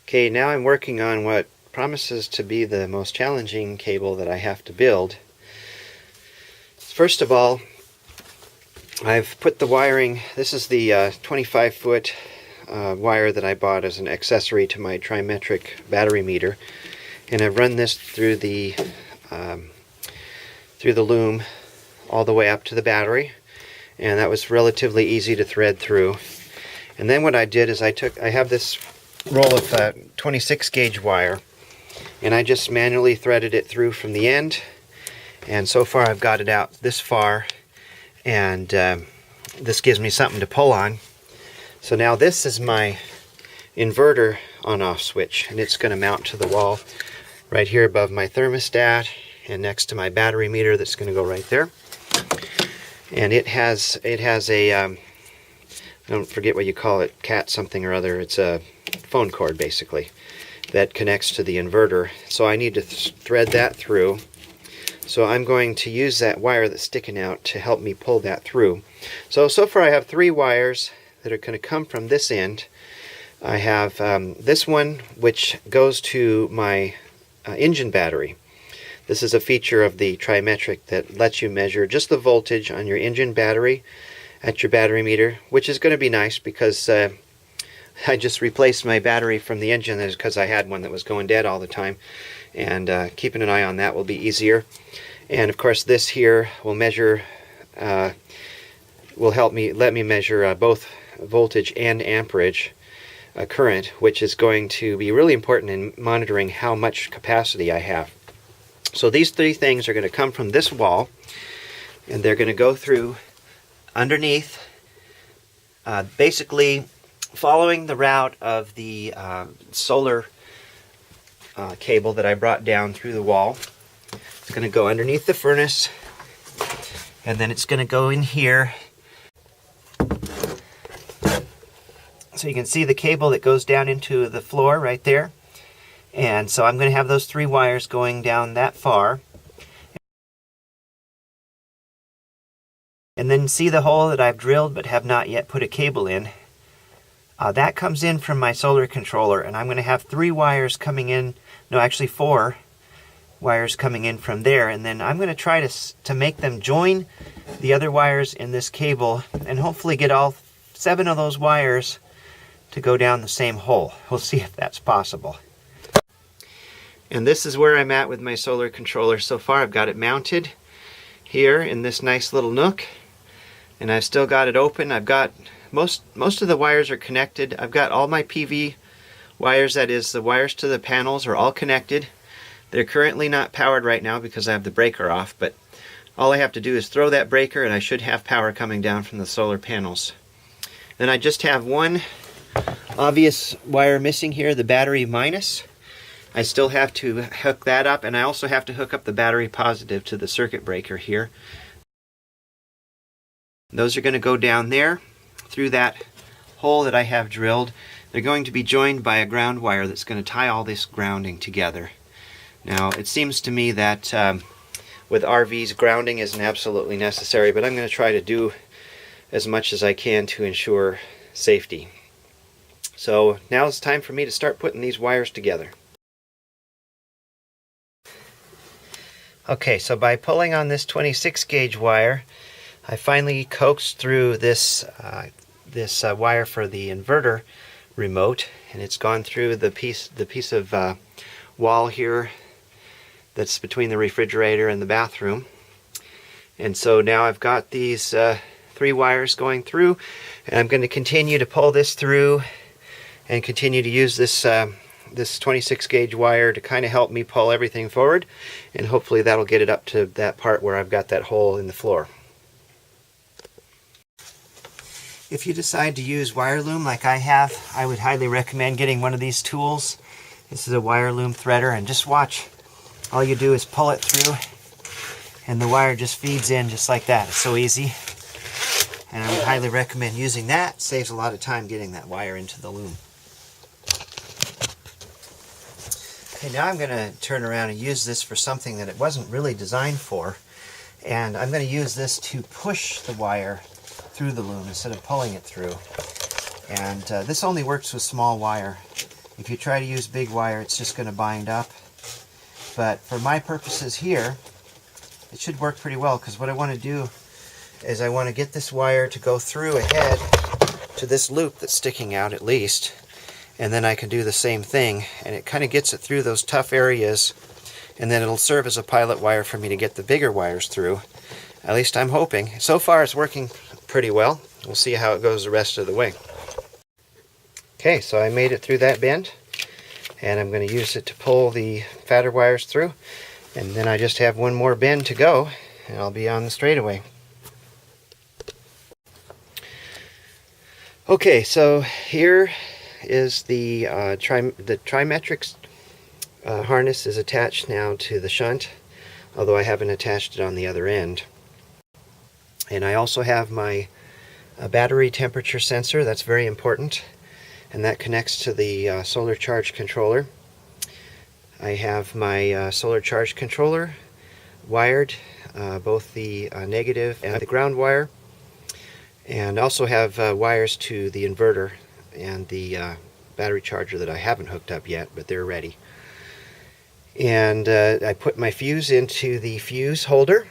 Okay, now I'm working on what promises to be the most challenging cable that I have to build. First of all, I've put the wiring, this is the 25-foot wire that I bought as an accessory to my trimetric battery meter, and I've run this through the loom all the way up to the battery, and that was relatively easy to thread through. And then what I did is I have this roll of 26 gauge wire, and I just manually threaded it through from the end, and so far I've got it out this far, and this gives me something to pull on. So now this is my inverter on-off switch, and it's going to mount to the wall right here above my thermostat and next to my battery meter. That's going to go right there. And it has a I don't forget what you call it, cat something or other. It's a phone cord basically that connects to the inverter. So I need to thread that through. So I'm going to use that wire that's sticking out to help me pull that through. So far I have 3 wires that are going to come from this end. I have this one which goes to my engine battery. This is a feature of the trimetric that lets you measure just the voltage on your engine battery at your battery meter, which is going to be nice because I just replaced my battery from the engine because I had one that was going dead all the time, and keeping an eye on that will be easier. And of course this here will measure, will let me measure both voltage and amperage current, which is going to be really important in monitoring how much capacity I have. So these 3 things are going to come from this wall, and they're going to go through underneath, basically following the route of the solar cable that I brought down through the wall. It's going to go underneath the furnace, and then it's going to go in here. So you can see the cable that goes down into the floor right there. And so I'm going to have those 3 wires going down that far. And then see the hole that I've drilled but have not yet put a cable in. That comes in from my solar controller, and I'm going to have 3 wires coming in, no actually 4 wires coming in from there, and then I'm going to try to make them join the other wires in this cable and hopefully get all 7 of those wires to go down the same hole. We'll see if that's possible. And this is where I'm at with my solar controller so far. I've got it mounted here in this nice little nook, and I've still got it open. I've got most of the wires are connected. I've got all my PV wires, that is the wires to the panels, are all connected. They're currently not powered right now because I have the breaker off, but all I have to do is throw that breaker and I should have power coming down from the solar panels. Then I just have one obvious wire missing here, the battery minus. I still have to hook that up, and I also have to hook up the battery positive to the circuit breaker here. Those are going to go down there through that hole that I have drilled. They're going to be joined by a ground wire that's going to tie all this grounding together. Now it seems to me that with RVs grounding isn't absolutely necessary, but I'm going to try to do as much as I can to ensure safety. So now it's time for me to start putting these wires together. Okay, so by pulling on this 26 gauge wire, I finally coaxed through this wire for the inverter remote, and it's gone through the piece of wall here that's between the refrigerator and the bathroom. And so now I've got these 3 wires going through, and I'm going to continue to pull this through and continue to use this 26 gauge wire to kind of help me pull everything forward, and hopefully that'll get it up to that part where I've got that hole in the floor. If you decide to use wire loom like I have, I would highly recommend getting one of these tools. This is a wire loom threader, and just watch. All you do is pull it through and the wire just feeds in just like that. It's so easy, and I would highly recommend using that. It saves a lot of time getting that wire into the loom. Okay, now I'm going to turn around and use this for something that it wasn't really designed for, and I'm going to use this to push the wire through the loom instead of pulling it through. And this only works with small wire. If you try to use big wire, it's just going to bind up. But for my purposes here, it should work pretty well, because what I want to do is I want to get this wire to go through ahead to this loop that's sticking out at least, and then I can do the same thing, and it kind of gets it through those tough areas, and then it'll serve as a pilot wire for me to get the bigger wires through. At least I'm hoping. So far it's working pretty well. We'll see how it goes the rest of the way. Okay, so I made it through that bend, and I'm going to use it to pull the fatter wires through, and then I just have one more bend to go and I'll be on the straightaway. Okay, so here is the trimetric harness is attached now to the shunt, although I haven't attached it on the other end. And I also have my battery temperature sensor. That's very important, and that connects to the solar charge controller. I have my solar charge controller wired, both the negative and the ground wire, and also have wires to the inverter and the battery charger that I haven't hooked up yet, but they're ready. And I put my fuse into the fuse holder,